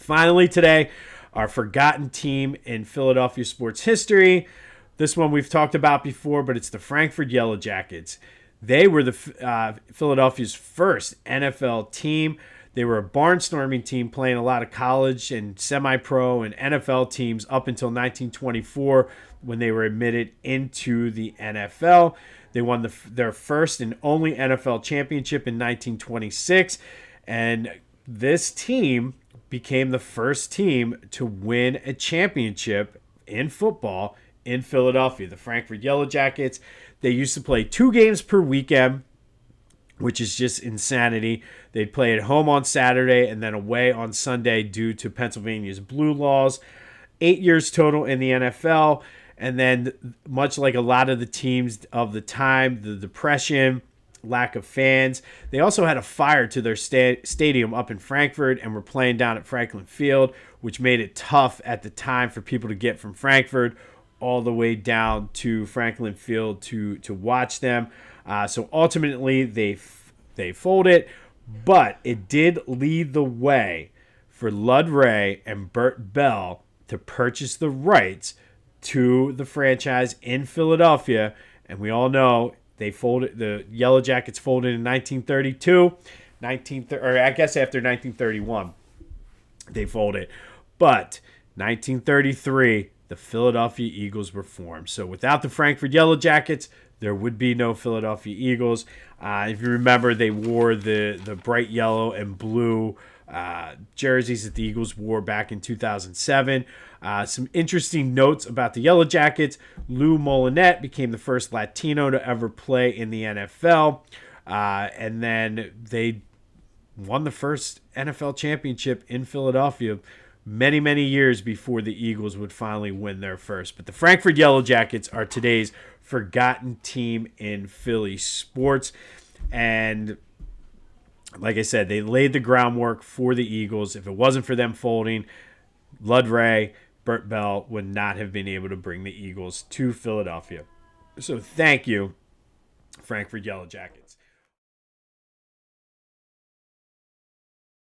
Finally today, our forgotten team in Philadelphia sports history. This one we've talked about before, but it's the Frankford Yellow Jackets. They were the Philadelphia's first NFL team. They were a barnstorming team playing a lot of college and semi-pro and NFL teams up until 1924 when they were admitted into the NFL. They won their first and only NFL championship in 1926, and this team became the first team to win a championship in football in Philadelphia. The Frankford Yellow Jackets, they used to play 2 games per weekend, which is just insanity. They'd play at home on Saturday and then away on Sunday due to Pennsylvania's blue laws. 8 years total in the NFL. And then, much like a lot of the teams of the time, the Depression, lack of fans, they also had a fire to their stadium up in Frankfurt and were playing down at Franklin Field, which made it tough at the time for people to get from Frankfurt all the way down to Franklin Field to watch them. So ultimately, they folded, but it did lead the way for Lud Ray and Bert Bell to purchase the rights to the franchise in Philadelphia, and we all know they folded. The Yellow Jackets folded in 1932, or I guess after 1931, they folded. But 1933, the Philadelphia Eagles were formed. So without the Frankford Yellow Jackets, there would be no Philadelphia Eagles. If you remember, they wore the bright yellow and blue jerseys that the Eagles wore back in 2007. Some interesting notes about the Yellow Jackets. Lou Molinette became the first Latino to ever play in the NFL. And then they won the first NFL championship in Philadelphia many, many years before the Eagles would finally win their first. But the Frankford Yellow Jackets are today's forgotten team in Philly sports. And like I said, they laid the groundwork for the Eagles. If it wasn't for them folding, Lud Ray, Bert Bell would not have been able to bring the Eagles to Philadelphia. So thank you, Frankford Yellow Jackets.